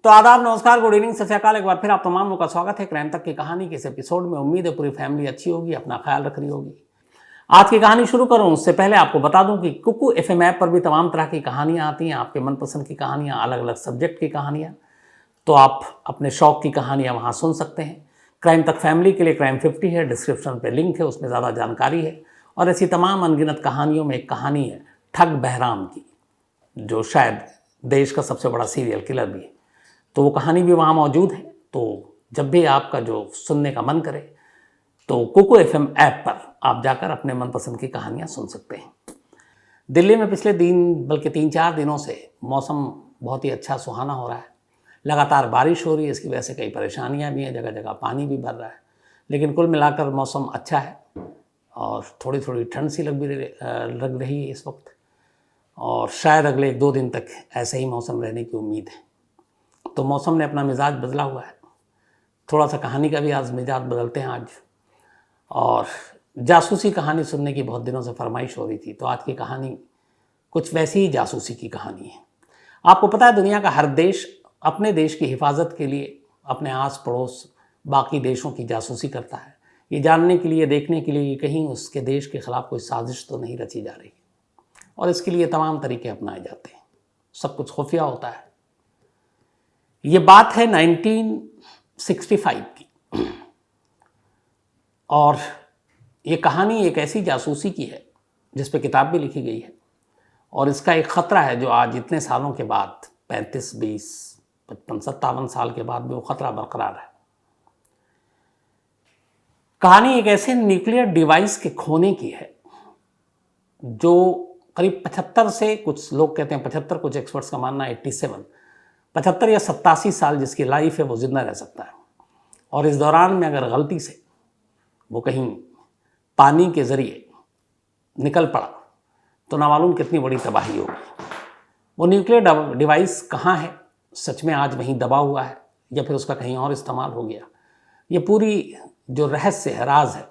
तो आदाब, नमस्कार, गुड इवनिंग, सत श्री अकाल। एक बार फिर आप तमाम लोगों का स्वागत है क्राइम तक की कहानी के इस एपिसोड में। उम्मीद है पूरी फैमिली अच्छी होगी, अपना ख्याल रख रही होगी। आज की कहानी शुरू करूं उससे पहले आपको बता दूं कि कुकू एफएम ऐप पर भी तमाम तरह की कहानियां आती हैं, आपके मनपसंद की कहानियां, अलग अलग सब्जेक्ट की कहानियां। तो आप अपने शौक की कहानियां वहां सुन सकते हैं। क्राइम तक फैमिली के लिए क्राइम 50 है, डिस्क्रिप्शन पे लिंक है, उसमें ज़्यादा जानकारी है। और ऐसी तमाम अनगिनत कहानियों में एक कहानी है ठग बहराम की, जो शायद देश का सबसे बड़ा सीरियल किलर भी है। तो वो कहानी भी वहाँ मौजूद है। तो जब भी आपका जो सुनने का मन करे तो कुकू एफएम ऐप पर आप जाकर अपने मनपसंद की कहानियाँ सुन सकते हैं। दिल्ली में पिछले बल्कि 3-4 दिनों से मौसम बहुत ही अच्छा सुहाना हो रहा है। लगातार बारिश हो रही है, इसकी वजह से कई परेशानियाँ भी हैं, जगह जगह पानी भी भर रहा है, लेकिन कुल मिलाकर मौसम अच्छा है और थोड़ी थोड़ी ठंड सी लग रही है इस वक्त। और शायद अगले 1-2 दिन तक ऐसे ही मौसम रहने की उम्मीद है। तो मौसम ने अपना मिजाज बदला हुआ है, थोड़ा सा कहानी का भी आज मिजाज बदलते हैं आज। और जासूसी कहानी सुनने की बहुत दिनों से फरमाइश हो रही थी, तो आज की कहानी कुछ वैसी ही जासूसी की कहानी है। आपको पता है, दुनिया का हर देश अपने देश की हिफाजत के लिए अपने आस पड़ोस बाकी देशों की जासूसी करता है, ये जानने के लिए, देखने के लिए कहीं उसके देश के खिलाफ कोई साजिश तो नहीं रची जा रही। और इसके लिए तमाम तरीके अपनाए जाते हैं, सब कुछ खुफिया होता है। ये बात है 1965 की, और ये कहानी एक ऐसी जासूसी की है जिस पे किताब भी लिखी गई है। और इसका एक ख़तरा है जो आज इतने सालों के बाद, 35, 20, 55, 57 साल के बाद भी वो ख़तरा बरकरार है। कहानी एक ऐसे न्यूक्लियर डिवाइस के खोने की है जो करीब 75 से, कुछ लोग कहते हैं 75, कुछ एक्सपर्ट्स का मानना है 87, 75 या 87 साल जिसकी लाइफ है वो जिंदा रह सकता है। और इस दौरान में अगर गलती से वो कहीं पानी के ज़रिए निकल पड़ा तो ना मालूम कितनी बड़ी तबाही होगी। वो न्यूक्लियर डिवाइस कहाँ है, सच में आज वहीं दबा हुआ है या फिर उसका कहीं और इस्तेमाल हो गया, ये पूरी जो रहस्य है, राज है,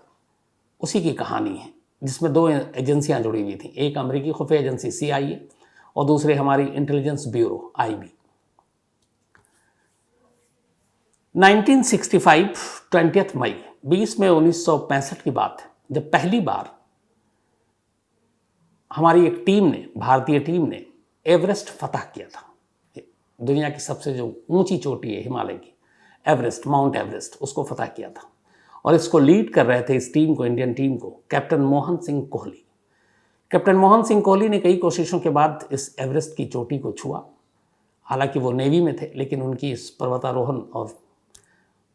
उसी की कहानी है, जिसमें 2 एजेंसियाँ जुड़ी हुई थी। एक अमेरिकी खुफिया एजेंसी CIA और दूसरी हमारी इंटेलिजेंस ब्यूरो IB। 1965 20 मई 20 मई 1965 की बात है, जब पहली बार हमारी एक टीम ने, भारतीय टीम ने एवरेस्ट फतह किया था। दुनिया की सबसे जो ऊंची चोटी है हिमालय की, एवरेस्ट, माउंट एवरेस्ट, उसको फतह किया था। और इसको लीड कर रहे थे, इस टीम को, इंडियन टीम को, कैप्टन मोहन सिंह कोहली। कैप्टन मोहन सिंह कोहली ने कई कोशिशों के बाद इस एवरेस्ट की चोटी को छुआ। हालांकि वो नेवी में थे, लेकिन उनकी इस पर्वतारोहण और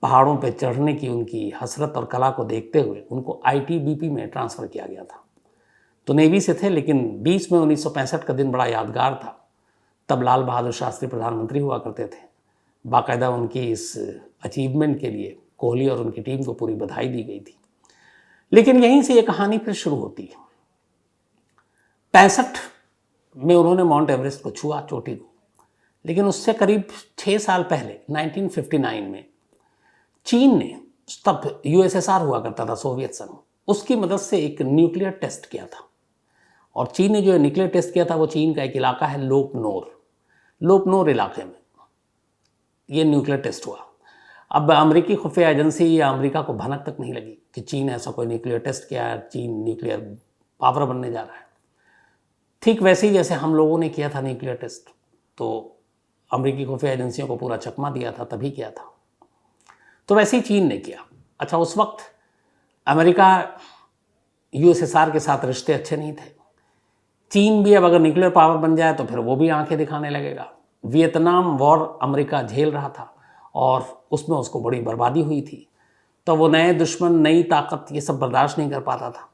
पहाड़ों पर चढ़ने की उनकी हसरत और कला को देखते हुए उनको ITBP में ट्रांसफ़र किया गया था। तो नेवी से थे, लेकिन 20 मई 1965 का दिन बड़ा यादगार था। तब लाल बहादुर शास्त्री प्रधानमंत्री हुआ करते थे। बाकायदा उनकी इस अचीवमेंट के लिए कोहली और उनकी टीम को पूरी बधाई दी गई थी। लेकिन यहीं से ये कहानी फिर शुरू होती है। 65 में उन्होंने माउंट एवरेस्ट को छुआ, चोटी को। लेकिन उससे करीब 6 साल पहले 1959 में चीन ने, तब USSR हुआ करता था, सोवियत संघ, उसकी मदद से एक न्यूक्लियर टेस्ट किया था। और चीन ने जो न्यूक्लियर टेस्ट किया था वो चीन का एक इलाका है लोपनोर इलाके में ये न्यूक्लियर टेस्ट हुआ। अब अमेरिकी खुफिया एजेंसी या अमेरिका को भनक तक नहीं लगी कि चीन ऐसा कोई न्यूक्लियर टेस्ट किया है, चीन न्यूक्लियर पावर बनने जा रहा है। ठीक वैसे ही जैसे हम लोगों ने किया था न्यूक्लियर टेस्ट, तो अमेरिकी खुफिया एजेंसियों को पूरा चकमा दिया था, तभी किया था। तो वैसे ही चीन ने किया। अच्छा, उस वक्त अमेरिका USSR के साथ रिश्ते अच्छे नहीं थे। चीन भी अब अगर न्यूक्लियर पावर बन जाए तो फिर वो भी आंखें दिखाने लगेगा। वियतनाम वॉर अमेरिका झेल रहा था और उसमें उसको बड़ी बर्बादी हुई थी। तो वो नए दुश्मन, नई ताकत, ये सब बर्दाश्त नहीं कर पाता था।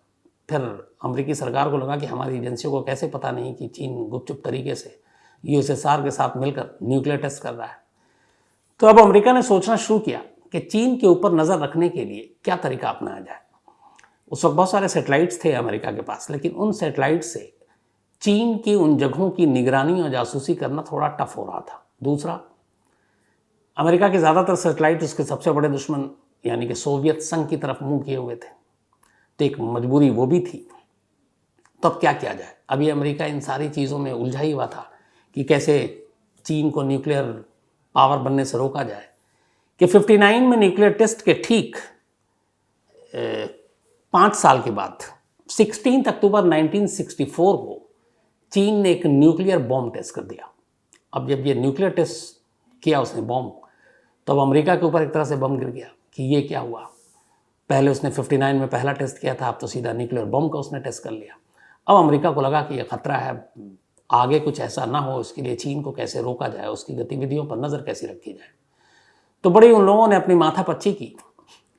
फिर अमेरिकी सरकार को लगा कि हमारी एजेंसियों को कैसे पता नहीं कि चीन गुपचुप तरीके से USSR के साथ मिलकर न्यूक्लियर टेस्ट कर रहा है। तो अब अमेरिका ने सोचना शुरू किया कि चीन के ऊपर नज़र रखने के लिए क्या तरीका अपनाया जाए। उस वक्त बहुत सारे सैटेलाइट्स थे अमेरिका के पास, लेकिन उन सैटेलाइट से चीन की उन जगहों की निगरानी और जासूसी करना थोड़ा टफ हो रहा था। दूसरा, अमेरिका के ज़्यादातर सैटेलाइट उसके सबसे बड़े दुश्मन यानी कि सोवियत संघ की तरफ मुंह किए हुए थे। तो एक मजबूरी वो भी थी। तो अब क्या किया जाए? अभी अमेरिका इन सारी चीज़ों में उलझा ही हुआ था कि कैसे चीन को न्यूक्लियर पावर बनने से रोका जाए कि 59 में न्यूक्लियर टेस्ट के ठीक 5 साल के बाद 16 अक्टूबर 1964 को चीन ने एक न्यूक्लियर बॉम्ब टेस्ट कर दिया। अब जब ये न्यूक्लियर टेस्ट किया उसने बॉम्ब, तो अब अमेरिका के ऊपर एक तरह से बम गिर गया कि ये क्या हुआ। पहले उसने 59 में पहला टेस्ट किया था, अब तो सीधा न्यूक्लियर बम का उसने टेस्ट कर लिया। अब अमेरिका को लगा कि ये खतरा है, आगे कुछ ऐसा ना हो, इसके लिए चीन को कैसे रोका जाए, उसकी गतिविधियों पर नज़र कैसी रखी जाए। तो बड़ी उन लोगों ने अपनी माथापच्ची की।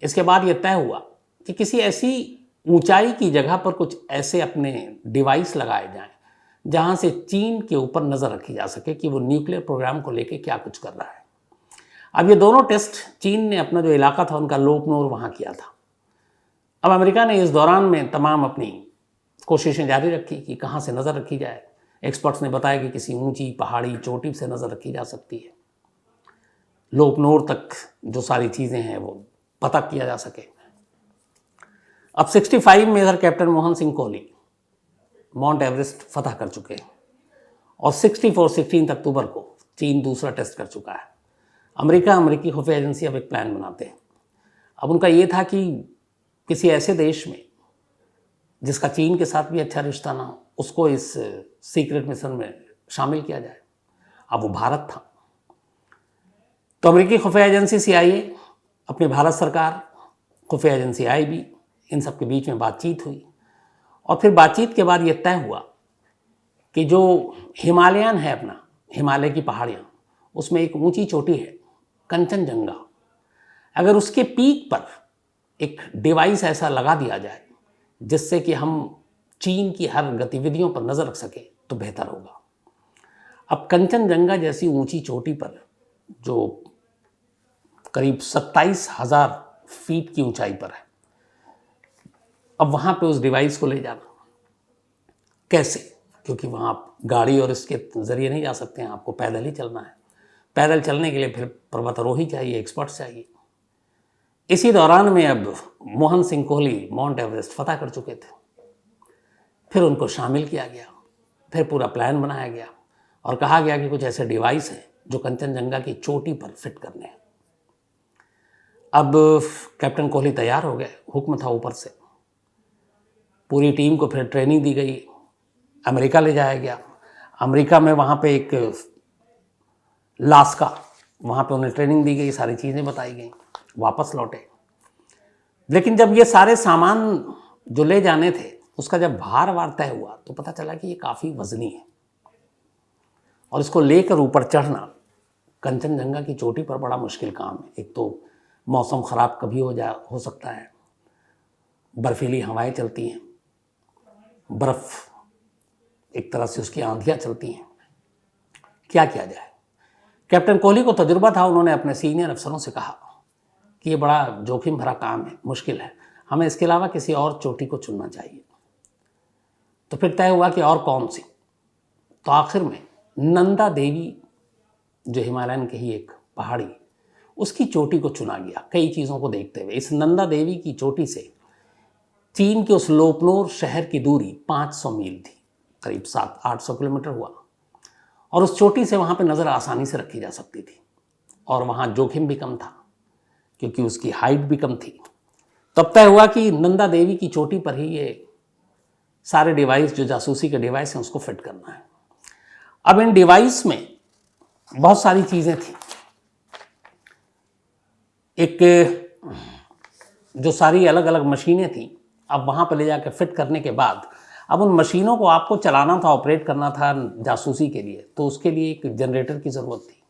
इसके बाद ये तय हुआ कि किसी ऐसी ऊंचाई की जगह पर कुछ ऐसे अपने डिवाइस लगाए जाएं जहां से चीन के ऊपर नज़र रखी जा सके कि वो न्यूक्लियर प्रोग्राम को लेके क्या कुछ कर रहा है। अब ये दोनों टेस्ट चीन ने अपना जो इलाका था उनका लोपनोर वहाँ किया था। अब अमेरिका ने इस दौरान में तमाम अपनी कोशिशें जारी रखी कि कहाँ से नज़र रखी जाए। एक्सपर्ट्स ने बताया कि किसी ऊंची पहाड़ी चोटी से नज़र रखी जा सकती है, लोपनोर तक जो सारी चीज़ें हैं वो पता किया जा सके। अब 65 में इधर captain Mohan Singh Kohli mount Everest फतह कर चुके हैं और 16 अक्टूबर को चीन दूसरा टेस्ट कर चुका है। अमेरिकी खुफिया एजेंसी अब एक प्लान बनाते हैं। अब उनका ये था कि किसी ऐसे देश में जिसका चीन के साथ भी अच्छा रिश्ता ना हो, उसको इस सीक्रेट मिशन में शामिल किया जाए। अब वो भारत था। तो अमेरिकी खुफिया एजेंसी CIA, अपनी भारत सरकार, खुफिया एजेंसी IB, इन सब के बीच में बातचीत हुई और फिर बातचीत के बाद ये तय हुआ कि जो हिमालयन है, अपना हिमालय की पहाड़ियाँ, उसमें एक ऊंची चोटी है कंचनजंगा। अगर उसके पीक पर एक डिवाइस ऐसा लगा दिया जाए जिससे कि हम चीन की हर गतिविधियों पर नज़र रख सके तो बेहतर होगा। अब कंचनजंगा जैसी ऊंची चोटी पर जो करीब 27,000 फीट की ऊंचाई पर है, अब वहाँ पे उस डिवाइस को ले जाना कैसे, क्योंकि वहाँ आप गाड़ी और इसके ज़रिए नहीं जा सकते हैं, आपको पैदल ही चलना है। पैदल चलने के लिए फिर पर्वतारोही चाहिए, एक्सपर्ट्स चाहिए। इसी दौरान में अब मोहन सिंह कोहली माउंट एवरेस्ट फतह कर चुके थे। फिर उनको शामिल किया गया, फिर पूरा प्लान बनाया गया और कहा गया कि कुछ ऐसे डिवाइस हैं जो कंचनजंगा की चोटी पर फिट करने हैं। अब कैप्टन कोहली तैयार हो गए, हुक्म था ऊपर से। पूरी टीम को फिर ट्रेनिंग दी गई, अमेरिका ले जाया गया। अमेरिका में वहाँ पे एक लास्का, वहाँ पे उन्हें ट्रेनिंग दी गई, सारी चीज़ें बताई गई, वापस लौटे। लेकिन जब ये सारे सामान जो ले जाने थे उसका जब भार वार तय हुआ तो पता चला कि ये काफ़ी वजनी है और इसको लेकर ऊपर चढ़ना कंचनजंगा की चोटी पर बड़ा मुश्किल काम है। एक तो मौसम ख़राब कभी हो सकता है, बर्फीली हवाएं चलती हैं, बर्फ़ एक तरह से उसकी आंधियाँ चलती हैं, क्या किया जाए। कैप्टन कोहली को तजुर्बा था, उन्होंने अपने सीनियर अफसरों से कहा कि ये बड़ा जोखिम भरा काम है, मुश्किल है, हमें इसके अलावा किसी और चोटी को चुनना चाहिए। तो फिर तय हुआ कि और कौन सी। तो आखिर में नंदा देवी, जो हिमालयन की ही एक पहाड़ी, उसकी चोटी को चुना गया कई चीज़ों को देखते हुए। इस नंदा देवी की चोटी से चीन के उस लोपनोर शहर की दूरी 500 मील थी, करीब 700-800 किलोमीटर हुआ और उस चोटी से वहाँ पे नज़र आसानी से रखी जा सकती थी और वहाँ जोखिम भी कम था क्योंकि उसकी हाइट भी कम थी। तब तय हुआ कि नंदा देवी की चोटी पर ही ये सारे डिवाइस, जो जासूसी के डिवाइस हैं, उसको फिट करना है। अब इन डिवाइस में बहुत सारी चीज़ें थी। एक जो सारी अलग अलग मशीनें थी, अब वहाँ पर ले जाकर फिट करने के बाद अब उन मशीनों को आपको चलाना था, ऑपरेट करना था जासूसी के लिए, तो उसके लिए एक जनरेटर की ज़रूरत थी।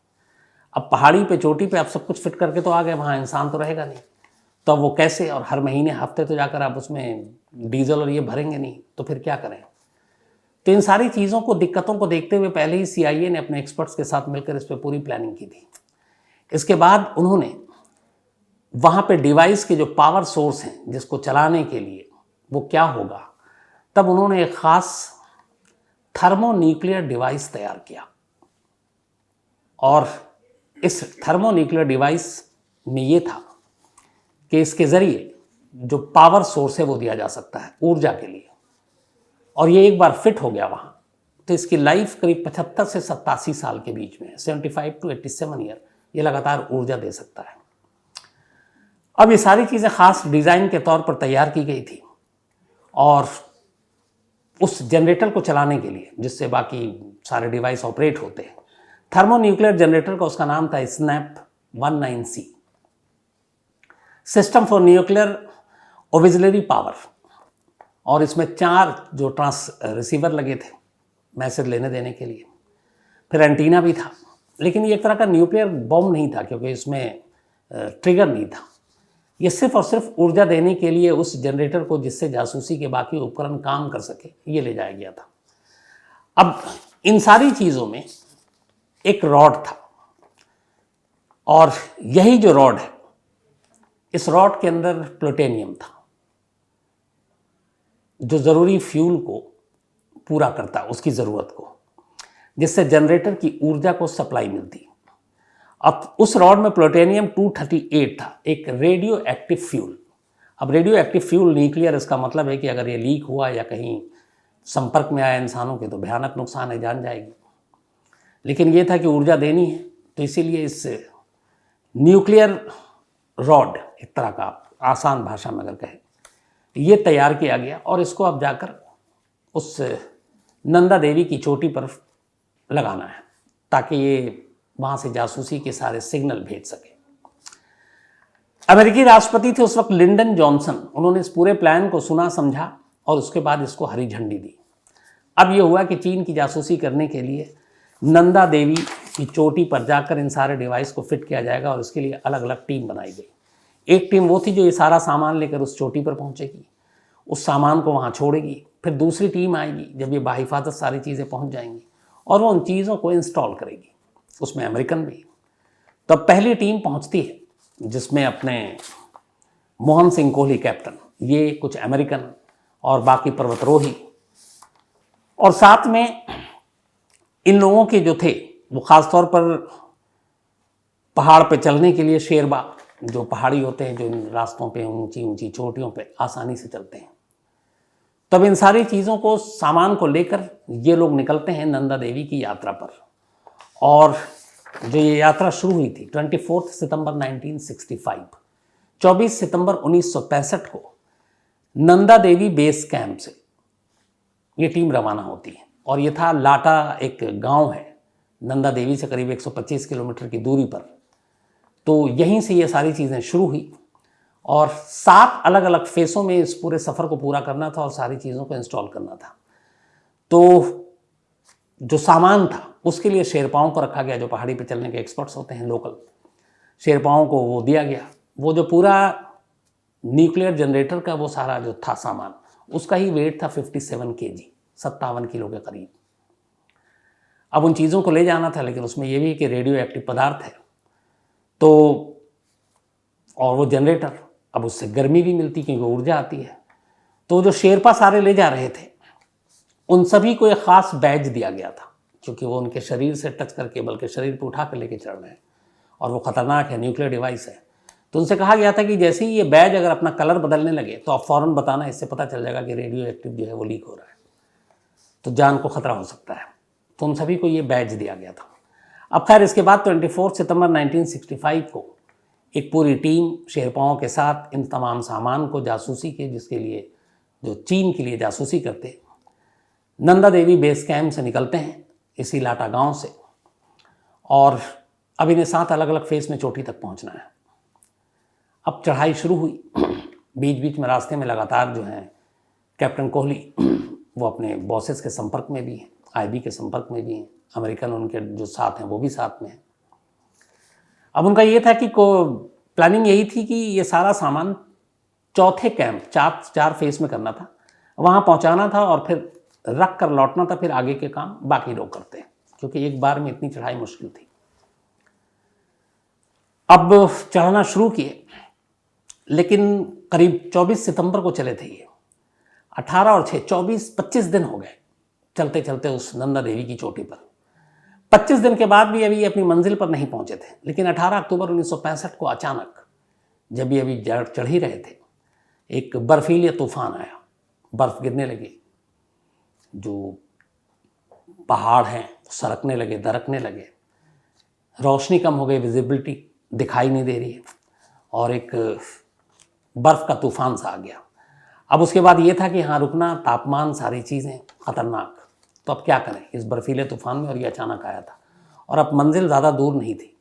अब पहाड़ी पे, चोटी पे आप सब कुछ फिट करके तो आ गए, वहाँ इंसान तो रहेगा नहीं, तो अब वो कैसे, और हर महीने हफ्ते तो जाकर आप उसमें डीजल और ये भरेंगे नहीं, तो फिर क्या करें। तो इन सारी चीज़ों को, दिक्कतों को देखते हुए पहले ही CIA ने अपने एक्सपर्ट्स के साथ मिलकर इस पर पूरी प्लानिंग की थी। इसके बाद उन्होंने वहाँ पे डिवाइस के जो पावर सोर्स हैं जिसको चलाने के लिए वो क्या होगा, तब उन्होंने एक ख़ास थर्मोन्यूक्लियर डिवाइस तैयार किया और इस थर्मोन्यूक्लियर डिवाइस में ये था कि इसके ज़रिए जो पावर सोर्स है वो दिया जा सकता है ऊर्जा के लिए, और ये एक बार फिट हो गया वहाँ तो इसकी लाइफ करीब 75 से 87 साल के बीच में है, 75 to 87 ईयर ये लगातार ऊर्जा दे सकता है। अब ये सारी चीज़ें खास डिज़ाइन के तौर पर तैयार की गई थी और उस जनरेटर को चलाने के लिए, जिससे बाकी सारे डिवाइस ऑपरेट होते हैं, थर्मोन्यूक्लियर जनरेटर का उसका नाम था snap 19C, system for nuclear auxiliary power. और इसमें 4 जो रिसीवर लगे थे मैसेज लेने देने के लिए, फिर एंटीना भी था। लेकिन ये एक तरह का न्यूक्लियर बॉम्ब नहीं था, क्योंकि इसमें ट्रिगर नहीं था। ये सिर्फ और सिर्फ ऊर्जा देने के लिए उस जनरेटर को, जिससे जासूसी के बाकी उपकरण काम कर सके, ये ले जाया गया था। अब इन सारी चीज़ों में एक रॉड था, और यही जो रॉड है, इस रॉड के अंदर प्लूटोनियम था, जो ज़रूरी फ्यूल को पूरा करता, उसकी ज़रूरत को, जिससे जनरेटर की ऊर्जा को सप्लाई मिलती। अब उस रॉड में प्लूटोनियम 238 था, एक रेडियो एक्टिव फ्यूल। अब रेडियो एक्टिव फ्यूल न्यूक्लियर, इसका मतलब है कि अगर ये लीक हुआ या कहीं संपर्क में आया इंसानों के, तो भयानक नुकसान है, जान जाएगी। लेकिन ये था कि ऊर्जा देनी है, तो इसीलिए इस न्यूक्लियर रॉड, एक तरह का आसान भाषा में अगर कहें, ये तैयार किया गया और इसको अब जाकर उस नंदा देवी की चोटी पर लगाना है, ताकि ये वहाँ से जासूसी के सारे सिग्नल भेज सके। अमेरिकी राष्ट्रपति थे उस वक्त लिंडन जॉनसन। उन्होंने इस पूरे प्लान को सुना, समझा और उसके बाद इसको हरी झंडी दी। अब ये हुआ कि चीन की जासूसी करने के लिए नंदा देवी की चोटी पर जाकर इन सारे डिवाइस को फिट किया जाएगा, और इसके लिए अलग अलग टीम बनाई गई। एक टीम वो थी जो ये सारा सामान लेकर उस चोटी पर पहुंचेगी, उस सामान को वहाँ छोड़ेगी। फिर दूसरी टीम आएगी, जब ये बाहिफाजत सारी चीज़ें पहुँच जाएंगी, और वो उन चीज़ों को इंस्टॉल करेगी, उसमें अमेरिकन भी। तब पहली टीम पहुँचती है, जिसमें अपने मोहन सिंह कोहली कैप्टन, ये कुछ अमेरिकन और बाकी पर्वतारोही, और साथ में इन लोगों के जो थे वो ख़ास तौर पर पहाड़ पे चलने के लिए शेरबा, जो पहाड़ी होते हैं, जो इन रास्तों पे ऊंची ऊंची चोटियों पे आसानी से चलते हैं। तब इन सारी चीज़ों को, सामान को लेकर ये लोग निकलते हैं नंदा देवी की यात्रा पर। और जो ये यात्रा शुरू हुई थी 24 सितंबर 1965, 24 सितंबर 1965 को नंदा देवी बेस कैंप से ये टीम रवाना होती है। और ये था लाटा, एक गांव है नंदा देवी से करीब 125 किलोमीटर की दूरी पर। तो यहीं से ये सारी चीज़ें शुरू हुई, और 7 अलग अलग फेसों में इस पूरे सफ़र को पूरा करना था और सारी चीज़ों को इंस्टॉल करना था। तो जो सामान था उसके लिए शेरपाओं को रखा गया, जो पहाड़ी पे चलने के एक्सपर्ट्स होते हैं, लोकल शेरपाओं को वो दिया गया। वो जो पूरा न्यूक्लियर जनरेटर का वो सारा जो था सामान, उसका ही वेट था 57 kg, 57 किलो के करीब। अब उन चीज़ों को ले जाना था, लेकिन उसमें ये भी कि रेडियो एक्टिव पदार्थ है, तो और वो जनरेटर, अब उससे गर्मी भी मिलती क्योंकि ऊर्जा आती है। तो जो शेरपा सारे ले जा रहे थे, उन सभी को एक ख़ास बैज दिया गया था, क्योंकि वो उनके शरीर से टच करके, बल्कि शरीर पर उठा कर लेके चढ़ रहे हैं, और वो ख़तरनाक है, न्यूक्लियर डिवाइस है। तो उनसे कहा गया था कि जैसे ही ये बैज अगर अपना कलर बदलने लगे तो आप फ़ौरन बताना, इससे पता चल जाएगा कि रेडियो एक्टिव जो है वो लीक हो रहा है, तो जान को ख़तरा हो सकता है। तो उन सभी को ये बैज दिया गया था। अब खैर इसके बाद 24 सितंबर 1965 को एक पूरी टीम शेरपाओं के साथ इन तमाम सामान को जासूसी के, जिसके लिए जो चीन के लिए जासूसी करते, नंदा देवी बेस कैंप से निकलते हैं, इसी लाटा गांव से। और अब इन्हें 7 अलग अलग फेस में चोटी तक पहुंचना है। अब चढ़ाई शुरू हुई। बीच बीच में रास्ते में लगातार जो है कैप्टन कोहली वो अपने बॉसेस के संपर्क में भी हैं, आईबी के संपर्क में भी हैं, अमेरिकन उनके जो साथ हैं वो भी साथ में हैं। अब उनका ये था कि प्लानिंग यही थी कि ये सारा सामान चौथे कैंप, 4 फेस में करना था, वहाँ पहुँचाना था और फिर रख कर लौटना था। फिर आगे के काम बाकी लोग करते हैं, क्योंकि एक बार में इतनी चढ़ाई मुश्किल थी। अब चढ़ना शुरू किए, लेकिन करीब 24 सितंबर को चले थे ये। 18 और 6 24-25 दिन हो गए चलते चलते उस नंदा देवी की चोटी पर। 25 दिन के बाद भी अभी अपनी मंजिल पर नहीं पहुंचे थे। लेकिन 18 अक्टूबर 1965 को अचानक, जब ये अभी चढ़ ही रहे थे, एक बर्फीली तूफान आया, बर्फ गिरने लगी, जो पहाड़ हैं सरकने लगे, दरकने लगे, रोशनी कम हो गई, विजिबिलिटी दिखाई नहीं दे रही है, और एक बर्फ़ का तूफान सा आ गया। अब उसके बाद ये था कि यहाँ रुकना, तापमान, सारी चीज़ें ख़तरनाक। तो अब क्या करें इस बर्फीले तूफान में, और ये अचानक आया था, और अब मंजिल ज़्यादा दूर नहीं थी।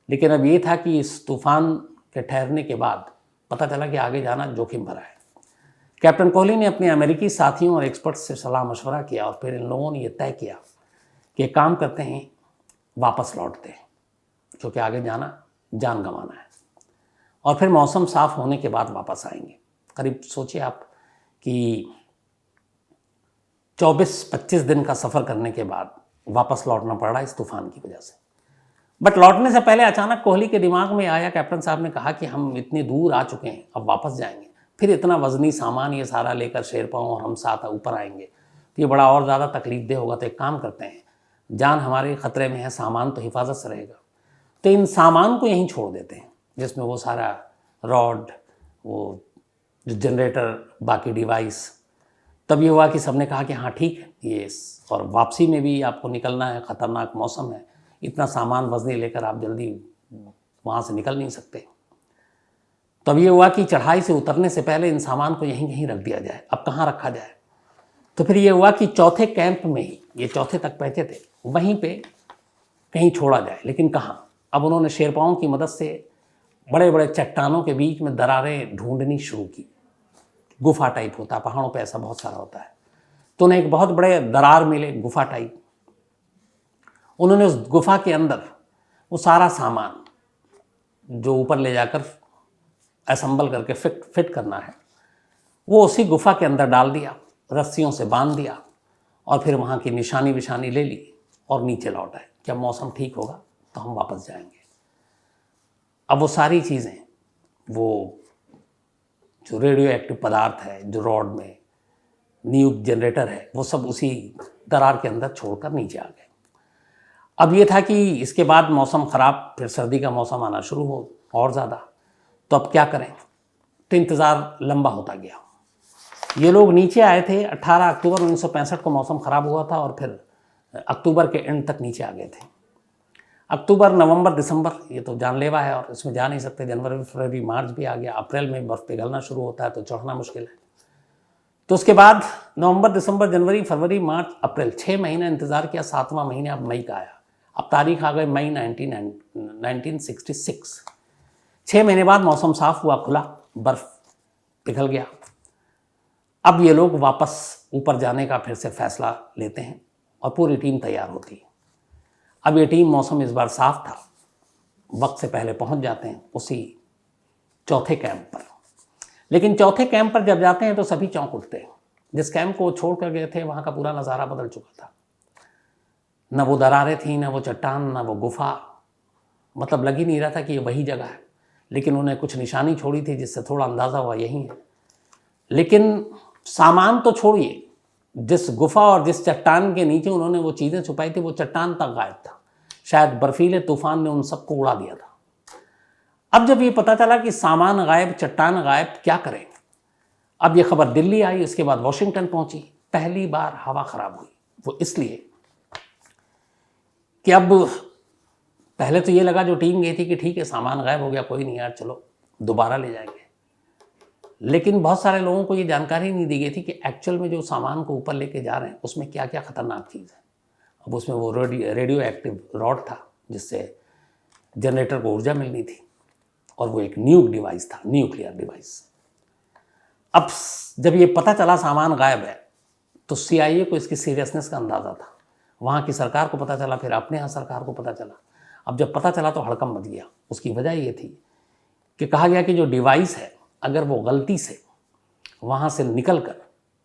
लेकिन अब ये था कि इस तूफान के ठहरने के बाद पता चला कि आगे जाना जोखिम भरा है। कैप्टन कोहली ने अपने अमेरिकी साथियों और एक्सपर्ट्स से सलाह मशवरा किया, और फिर इन लोगों ने यह तय किया कि काम करते हैं, वापस लौटते हैं, क्योंकि आगे जाना जान गंवाना है, और फिर मौसम साफ़ होने के बाद वापस आएंगे। करीब सोचिए आप कि 24-25 दिन का सफ़र करने के बाद वापस लौटना पड़ रहा है इस तूफान की वजह से। बट लौटने से पहले अचानक कोहली के दिमाग में आया, कैप्टन साहब ने कहा कि हम इतनी दूर आ चुके हैं, अब वापस जाएंगे, फिर इतना वजनी सामान ये सारा लेकर शेरपाओं और हम साथ ऊपर आएंगे तो ये बड़ा और ज़्यादा तकलीफ होगा। तो एक काम करते हैं, जान हमारे ख़तरे में है, सामान तो हिफाजत से रहेगा, तो इन सामान को यहीं छोड़ देते हैं, जिसमें वो सारा रॉड, वो जो जनरेटर, बाकी डिवाइस। तब ये हुआ कि सबने कहा कि हाँ ठीक है, ये और वापसी में भी आपको निकलना है, ख़तरनाक मौसम है, इतना सामान वजनी लेकर आप जल्दी वहाँ से निकल नहीं सकते। तब ये हुआ कि चढ़ाई से उतरने से पहले इन सामान को यहीं कहीं रख दिया जाए। अब कहाँ रखा जाए? तो फिर ये हुआ कि चौथे कैंप में ही, ये चौथे तक पहुँचे थे, वहीं पे कहीं छोड़ा जाए। लेकिन कहाँ? अब उन्होंने शेरपाओं की मदद से बड़े बड़े चट्टानों के बीच में दरारें ढूंढनी शुरू की। गुफा टाइप होता है, पहाड़ों पे ऐसा बहुत सारा होता है। तो उन्हें एक बहुत बड़े दरार मिले, गुफा टाइप। उन्होंने उस गुफा के अंदर वो सारा सामान जो ऊपर ले जाकर असम्बल करके फिट करना है, वो उसी गुफा के अंदर डाल दिया, रस्सियों से बांध दिया, और फिर वहाँ की निशानी विशानी ले ली और नीचे लौट आए। जब मौसम ठीक होगा तो हम वापस जाएंगे। अब वो सारी चीज़ें, वो जो रेडियो एक्टिव पदार्थ है जो रॉड में, न्यूक जनरेटर है, वो सब उसी दरार के अंदर छोड़कर नीचे आ गए। अब ये था कि इसके बाद मौसम ख़राब, फिर सर्दी का मौसम आना शुरू हो और ज़्यादा। तो अब क्या करें? तो इंतज़ार लंबा होता गया। ये लोग नीचे आए थे 18 अक्टूबर 1965 को, मौसम ख़राब हुआ था, और फिर अक्टूबर के एंड तक नीचे आ गए थे। अक्टूबर, नवंबर, दिसंबर ये तो जानलेवा है और इसमें जा नहीं सकते। जनवरी, फरवरी, मार्च भी आ गया। अप्रैल में बर्फ़ पिघलना शुरू होता है तो चढ़ना मुश्किल है। तो उसके बाद नवंबर, दिसंबर, जनवरी, फरवरी, मार्च, अप्रैल, 6 महीने इंतज़ार किया। 7वां महीने अब मई का आया। अब तारीख आ गई मई 1966। 6 महीने बाद मौसम साफ़ हुआ, खुला, बर्फ़ पिघल गया। अब ये लोग वापस ऊपर जाने का फिर से फैसला लेते हैं और पूरी टीम तैयार होती है। अब ये टीम, मौसम इस बार साफ़ था, वक्त से पहले पहुंच जाते हैं उसी चौथे कैंप पर। लेकिन चौथे कैंप पर जब जाते हैं तो सभी चौंक उठते हैं। जिस कैंप को छोड़ कर गए थे वहाँ का पूरा नज़ारा बदल चुका था। न वो दरारें थी, न वो चट्टान, न वो गुफा, मतलब लग ही नहीं रहा था कि ये वही जगह है। लेकिन उन्हें कुछ निशानी छोड़ी थी जिससे थोड़ा अंदाज़ा हुआ यही है। लेकिन सामान तो छोड़िए, जिस गुफा और जिस चट्टान के नीचे उन्होंने वो चीज़ें छुपाई थी, वो चट्टान तक गायब था। शायद बर्फीले तूफान ने उन सबको उड़ा दिया था। अब जब ये पता चला कि सामान गायब, चट्टान गायब, क्या करें? अब ये खबर दिल्ली आई, इसके बाद वॉशिंगटन पहुंची। पहली बार हवा खराब हुई, वो इसलिए कि अब पहले तो ये लगा जो टीम गई थी कि ठीक है, सामान गायब हो गया, कोई नहीं यार, चलो दोबारा ले जाएंगे। लेकिन बहुत सारे लोगों को ये जानकारी नहीं दी गई थी कि एक्चुअल में जो सामान को ऊपर लेके जा रहे हैं उसमें क्या क्या खतरनाक चीज़ है। अब उसमें वो रेडियो एक्टिव रॉड था जिससे जनरेटर को ऊर्जा मिलनी थी, और वो एक न्यूक डिवाइस था, न्यूक्लियर डिवाइस। अब जब ये पता चला सामान गायब है तो CIA को इसकी सीरियसनेस का अंदाज़ा था। वहाँ की सरकार को पता चला, फिर अपने यहाँ सरकार को पता चला। अब जब पता चला तो हड़कंप मच गया। उसकी वजह ये थी कि कहा गया कि जो डिवाइस है, अगर वो गलती से वहाँ से निकल कर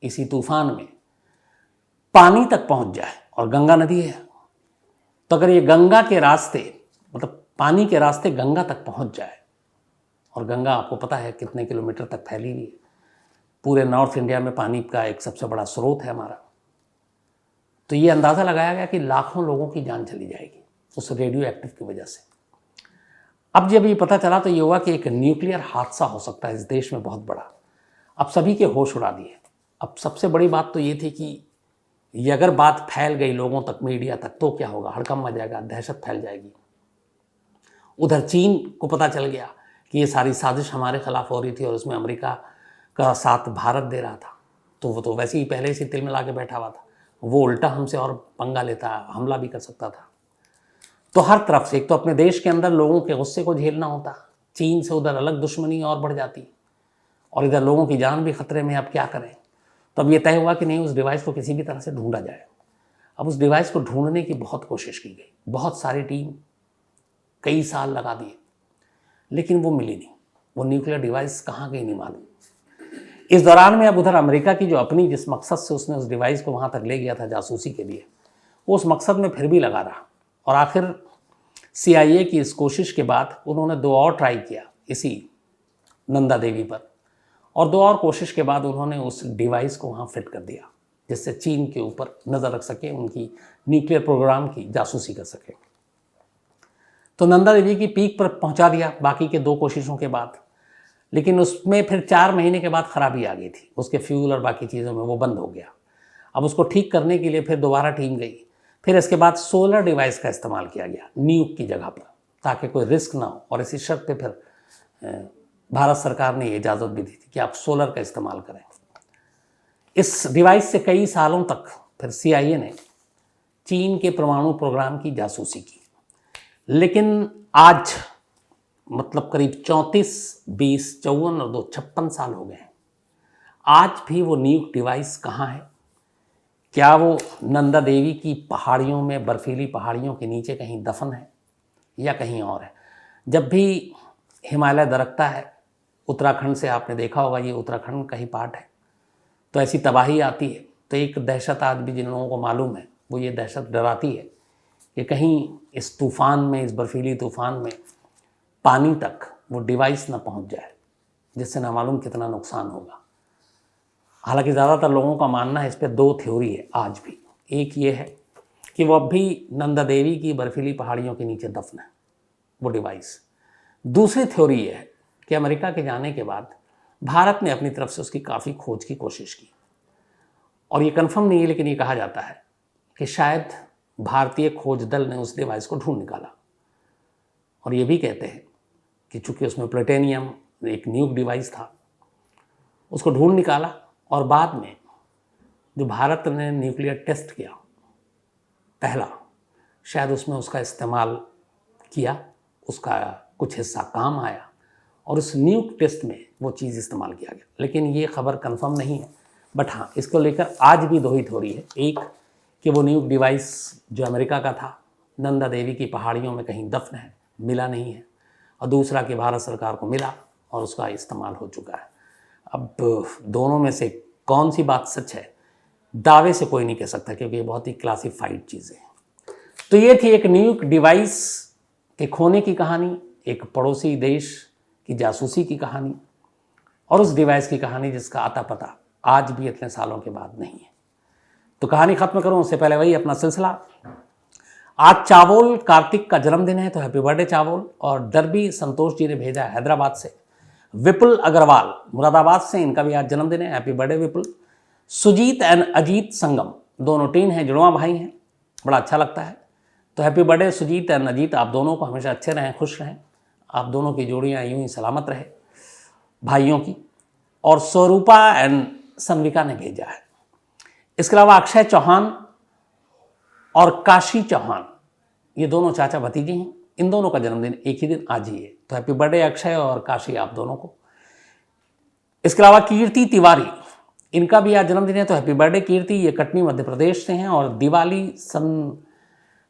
इसी तूफान में पानी तक पहुँच जाए, और गंगा नदी है, तो अगर ये गंगा के रास्ते, मतलब पानी के रास्ते गंगा तक पहुँच जाए, और गंगा आपको पता है कितने किलोमीटर तक फैली हुई है, पूरे नॉर्थ इंडिया में पानी का एक सबसे बड़ा स्रोत है हमारा, तो ये अंदाज़ा लगाया गया कि लाखों लोगों की जान चली जाएगी उस रेडियो एक्टिव की वजह से। अब जब ये पता चला तो ये हुआ कि एक न्यूक्लियर हादसा हो सकता है इस देश में बहुत बड़ा। अब सभी के होश उड़ा दिए। अब सबसे बड़ी बात तो ये थी कि ये अगर बात फैल गई लोगों तक, मीडिया तक, तो क्या होगा? हड़कंप मच जाएगा, दहशत फैल जाएगी। उधर चीन को पता चल गया कि ये सारी साजिश हमारे खिलाफ हो रही थी और उसमें अमेरिका का साथ भारत दे रहा था, तो वो तो वैसे ही पहले से तिल मिला के बैठा हुआ था, वो उल्टा हमसे और पंगा लेता, हमला भी कर सकता था। तो हर तरफ से, एक तो अपने देश के अंदर लोगों के गुस्से को झेलना होता, चीन से उधर अलग दुश्मनी और बढ़ जाती, और इधर लोगों की जान भी खतरे में, अब क्या करें। तो अब ये तय हुआ कि नहीं, उस डिवाइस को किसी भी तरह से ढूंढा जाए। अब उस डिवाइस को ढूंढने की बहुत कोशिश की गई, बहुत सारी टीम, कई साल लगा दिए, लेकिन वो मिली नहीं। वो न्यूक्लियर डिवाइस कहाँ गई नहीं मालूम। इस दौरान में अब उधर अमेरिका की जो अपनी जिस मकसद से उसने उस डिवाइस को वहाँ तक ले गया था जासूसी के लिए, वो उस मकसद में फिर भी लगा रहा। और आखिर CIA की इस कोशिश के बाद उन्होंने 2 और ट्राई किया इसी नंदा देवी पर, और 2 और कोशिश के बाद उन्होंने उस डिवाइस को वहाँ फिट कर दिया, जिससे चीन के ऊपर नज़र रख सके, उनकी न्यूक्लियर प्रोग्राम की जासूसी कर सके। तो नंदा देवी की पीक पर पहुँचा दिया बाकी के 2 कोशिशों के बाद, लेकिन उसमें फिर 4 महीने के बाद खराबी आ गई थी, उसके फ्यूल और बाकी चीज़ों में वो बंद हो गया। अब उसको ठीक करने के लिए फिर दोबारा टीम गई। फिर इसके बाद सोलर डिवाइस का इस्तेमाल किया गया न्यूक की जगह पर, ताकि कोई रिस्क ना हो। और इसी शर्त पे फिर भारत सरकार ने इजाज़त भी दी थी कि आप सोलर का इस्तेमाल करें। इस डिवाइस से कई सालों तक फिर CIA ने चीन के परमाणु प्रोग्राम की जासूसी की। लेकिन आज मतलब करीब 34, 20, 54 और 2 56 साल हो गए हैं, आज भी वो न्यूक डिवाइस कहाँ है? क्या वो नंदा देवी की पहाड़ियों में, बर्फीली पहाड़ियों के नीचे कहीं दफन है या कहीं और है? जब भी हिमालय दरकता है, उत्तराखंड से, आपने देखा होगा ये उत्तराखंड का ही पार्ट है, तो ऐसी तबाही आती है, तो एक दहशत आज भी जिन लोगों को मालूम है, वो ये दहशत डराती है कि कहीं इस तूफ़ान में, इस बर्फीली तूफ़ान में पानी तक वो डिवाइस ना पहुंच जाए, जिससे ना मालूम कितना नुकसान होगा। हालांकि ज़्यादातर लोगों का मानना है, इस पर 2 थ्योरी है आज भी। एक ये है कि वो अब भी नंदा देवी की बर्फीली पहाड़ियों के नीचे दफन है वो डिवाइस। दूसरी थ्योरी ये है कि अमेरिका के जाने के बाद भारत ने अपनी तरफ से उसकी काफ़ी खोज की कोशिश की, और ये कंफर्म नहीं है, लेकिन ये कहा जाता है कि शायद भारतीय खोज दल ने उस डिवाइस को ढूंढ निकाला। और ये भी कहते हैं कि चूँकि उसमें प्लेटेनियम, एक न्यूक डिवाइस था, उसको ढूंढ निकाला, और बाद में जो भारत ने न्यूक्लियर टेस्ट किया पहला, शायद उसमें उसका इस्तेमाल किया, उसका कुछ हिस्सा काम आया, और उस न्यूक टेस्ट में वो चीज़ इस्तेमाल किया गया। लेकिन ये खबर कंफर्म नहीं है, बट हाँ, इसको लेकर आज भी 2 ही थ्योरी है। एक कि वो न्यूक डिवाइस जो अमेरिका का था, नंदा देवी की पहाड़ियों में कहीं दफन है, मिला नहीं है, और दूसरा कि भारत सरकार को मिला और उसका इस्तेमाल हो चुका है। अब दोनों में से कौन सी बात सच है, दावे से कोई नहीं कह सकता, क्योंकि ये बहुत ही क्लासिफाइड चीज़ें हैं। तो ये थी एक न्यूक डिवाइस के खोने की कहानी, एक पड़ोसी देश की जासूसी की कहानी, और उस डिवाइस की कहानी जिसका आता पता आज भी इतने सालों के बाद नहीं है। तो कहानी ख़त्म करूँ उससे पहले वही अपना सिलसिला। आज चावल कार्तिक का जन्मदिन है, तो हैप्पी बर्थडे चावल। और डरबी संतोष जी ने भेजा है हैदराबाद से। विपुल अग्रवाल मुरादाबाद से, इनका भी आज जन्मदिन है, happy birthday Vipul. Sujit and Ajit Sangam, दोनों टीन हैं, जुड़वा भाई हैं, बड़ा अच्छा लगता है। तो happy birthday Sujit and Ajit, आप दोनों को हमेशा अच्छे रहें, खुश रहें, आप दोनों की जोड़ियाँ यूं ही सलामत रहे भाइयों की। और स्वरूपा एंड सन्विका ने भेजा है। इसके अलावा अक्षय चौहान और काशी चौहान, ये दोनों चाचा भतीजे हैं, इन दोनों का जन्मदिन एक ही दिन आज ही है। तो हैप्पी बर्थडे अक्षय और काशी, आप दोनों को। इसके अलावा कीर्ति तिवारी, इनका भी आज जन्मदिन है, तो हैप्पी बर्थडे कीर्ति। ये कटनी मध्य प्रदेश से हैं, और दिवाली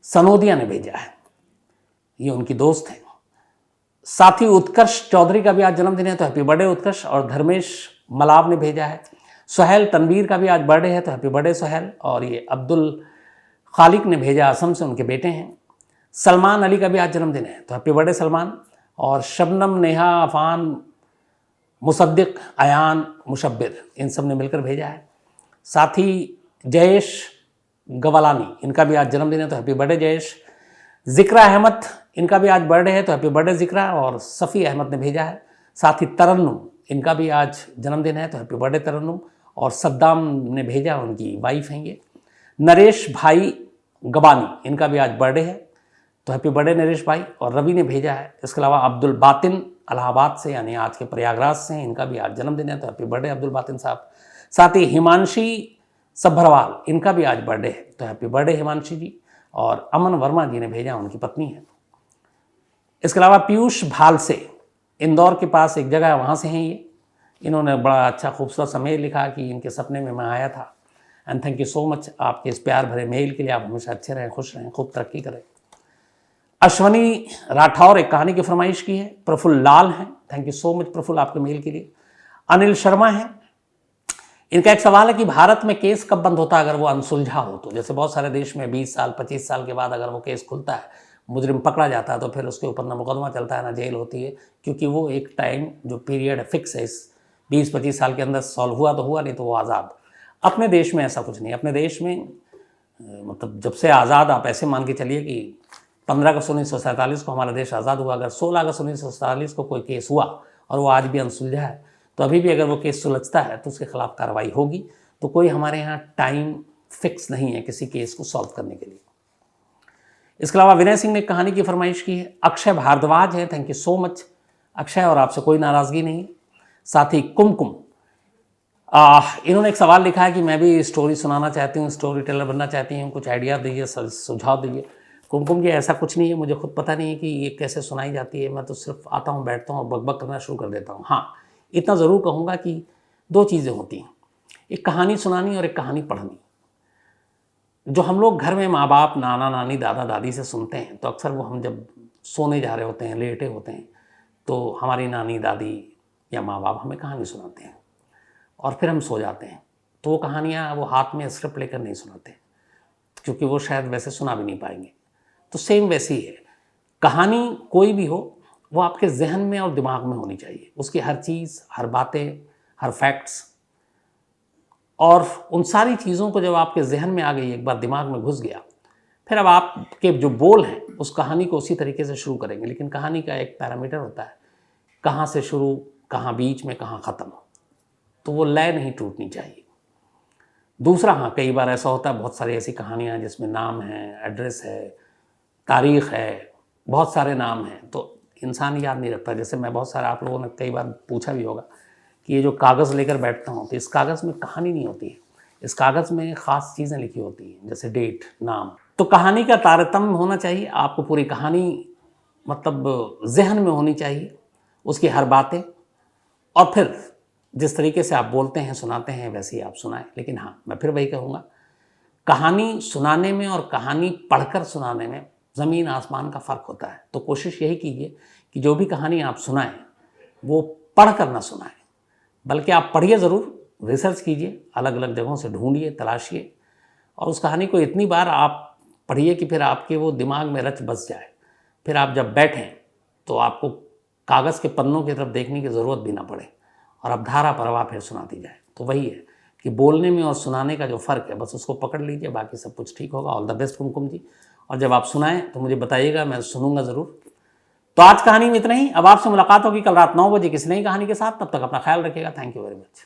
सनोदिया ने भेजा है, ये उनकी दोस्त है। साथ ही उत्कर्ष चौधरी का भी आज जन्मदिन है, तो हैप्पी बर्थडे उत्कर्ष। और धर्मेश मलाव ने भेजा है। सुहेल तनवीर का भी आज बर्थडे है, तो हैप्पी बर्थडे सुहेल। और ये अब्दुल खालिक ने भेजा असम से, उनके बेटे हैं। सलमान अली का भी आज जन्मदिन है, तो हैप्पी बर्थडे सलमान। और शबनम, नेहा, अफान, मुसद्दिक, अयान, मुशब्बिर, इन सब ने मिलकर भेजा है। साथ ही जयेश गवालानी, इनका भी आज जन्मदिन है, तो हैप्पी बर्थडे जयेश। जिक्रा अहमद, इनका भी आज बर्थडे है, तो हैप्पी बर्थडे जिक्रा। और सफ़ी अहमद ने भेजा है। साथ ही तरन्नुम, इनका भी आज जन्मदिन है, तो हैप्पी बर्थडे तरन्नुम। और सद्दाम ने भेजा, उनकी वाइफ हैं ये। नरेश भाई गबानी, इनका भी आज बर्थडे है, तो हैप्पी बर्थडे नरेश भाई। और रवि ने भेजा है। इसके अलावा अब्दुल बातिन इलाहाबाद से यानी आज के प्रयागराज से हैं, इनका भी आज जन्मदिन है, तो हैप्पी बर्थडे अब्दुल बातिन साहब। साथ ही हिमांशी सभरवाल, इनका भी आज बर्थडे है, तो हैप्पी बर्थडे हिमांशी जी। और अमन वर्मा जी ने भेजा, उनकी पत्नी है। इसके अलावा पीयूष भाल से, इंदौर के पास एक जगह है, वहाँ से हैं ये। इन्होंने बड़ा अच्छा खूबसूरत सा मेल लिखा कि इनके सपने में मैं आया था। And thank you so much आपके इस प्यार भरे मेल के लिए। आप हमेशा अच्छे रहें, खुश रहें, खूब तरक्की करें। अश्वनी राठौर एक कहानी की फरमाइश की है। प्रफुल्ल लाल हैं, thank you so much Praful आपके मेल के लिए। अनिल शर्मा हैं, इनका एक सवाल है कि भारत में केस कब बंद होता है अगर वो अनसुलझा हो तो। जैसे बहुत सारे देश में 20 साल 25 साल के बाद अगर वो केस खुलता है, मुजरिम पकड़ा जाता है, तो फिर उसके ऊपर ना मुकदमा चलता है ना जेल होती है, क्योंकि वो एक टाइम जो पीरियड फिक्स है, इस 20-25 साल के अंदर सॉल्व हुआ तो हुआ, नहीं तो वो आज़ाद। अपने देश में ऐसा कुछ नहीं। अपने देश में मतलब जब से आज़ाद, आप ऐसे मान के चलिए कि 15 अगस्त 1947 को हमारा देश आज़ाद हुआ, अगर 16 अगस्त 1947 को कोई केस हुआ और वो आज भी अनसुलझा है, तो अभी भी अगर वो केस सुलझता है तो उसके खिलाफ कार्रवाई होगी। तो कोई हमारे यहाँ टाइम फिक्स नहीं है किसी केस को सॉल्व करने के लिए। इसके अलावा विनय सिंह ने कहानी की फरमाइश की है। अक्षय भारद्वाज है, thank you so much Akshay, और आपसे कोई नाराज़गी नहीं। साथ ही कुमकुम, इन्होंने एक सवाल लिखा है कि मैं भी स्टोरी सुनाना चाहती हूँ, स्टोरी टेलर बनना चाहती हूँ, कुछ आइडिया दीजिए, सुझाव दीजिए। कुमकुम जी, ऐसा कुछ नहीं है, मुझे खुद पता नहीं है कि ये कैसे सुनाई जाती है। मैं तो सिर्फ आता हूँ, बैठता हूँ और बकबक करना शुरू कर देता हूँ। हाँ, इतना ज़रूर कहूँगा कि 2 चीज़ें होती हैं, एक कहानी सुनानी और एक कहानी पढ़नी। जो हम लोग घर में माँ बाप, नाना नानी, दादा दादी से सुनते हैं, तो अक्सर वो हम जब सोने जा रहे होते हैं, लेटे होते हैं, तो हमारी नानी दादी या माँ बाप हमें कहानी सुनाते हैं और फिर हम सो जाते हैं। तो वो कहानियाँ वो हाथ में स्क्रिप्ट लेकर नहीं सुनाते, क्योंकि वो शायद वैसे सुना भी नहीं पाएंगे। तो सेम वैसी ही है कहानी, कोई भी हो वो आपके जहन में और दिमाग में होनी चाहिए। उसकी हर चीज़, हर बातें, हर फैक्ट्स, और उन सारी चीज़ों को जब आपके जहन में आ गई, एक बार दिमाग में घुस गया, फिर अब आपके जो बोल हैं उस कहानी को उसी तरीके से शुरू करेंगे। लेकिन कहानी का एक पैरामीटर होता है, कहाँ से शुरू, कहाँ बीच में, कहाँ ख़त्म, तो वो लय नहीं टूटनी चाहिए। दूसरा, हाँ, कई बार ऐसा होता है, बहुत सारी ऐसी कहानियाँ हैं जिसमें नाम है, एड्रेस है, तारीख़ है, बहुत सारे नाम हैं, तो इंसान याद नहीं रखता। जैसे मैं, बहुत सारे आप लोगों ने कई बार पूछा भी होगा कि ये जो कागज़ लेकर बैठता हूँ, तो इस कागज़ में कहानी नहीं होती है, इस कागज़ में ख़ास चीज़ें लिखी होती हैं, जैसे डेट, नाम। तो कहानी का तारतम्य होना चाहिए, आपको पूरी कहानी मतलब जहन में होनी चाहिए, उसकी हर बातें, और फिर जिस तरीके से आप बोलते हैं, सुनाते हैं, वैसे ही आप सुनाएं। लेकिन हाँ, मैं फिर वही कहूँगा, कहानी सुनाने में और कहानी पढ़कर सुनाने में ज़मीन आसमान का फ़र्क होता है। तो कोशिश यही कीजिए कि जो भी कहानी आप सुनाएं वो पढ़ कर ना सुनाएं, बल्कि आप पढ़िए ज़रूर, रिसर्च कीजिए, अलग अलग जगहों से ढूंढिए, तलाशिए, और उस कहानी को इतनी बार आप पढ़िए कि फिर आपके वो दिमाग में रच बस जाए। फिर आप जब बैठें तो आपको कागज़ के पन्नों की तरफ देखने की ज़रूरत भी ना पड़े, और अब धारा प्रवाह फिर सुनाती जाए। तो वही है कि बोलने में और सुनाने का जो फ़र्क है, बस उसको पकड़ लीजिए, बाकी सब कुछ ठीक होगा। ऑल द बेस्ट कुमकुम जी। और जब आप सुनाएं तो मुझे बताइएगा, मैं सुनूंगा ज़रूर। तो आज कहानी में इतना ही। अब आपसे मुलाकात होगी कल रात 9 बजे किसी नई कहानी के साथ। तब तक अपना ख्याल रखिएगा। Thank you very much.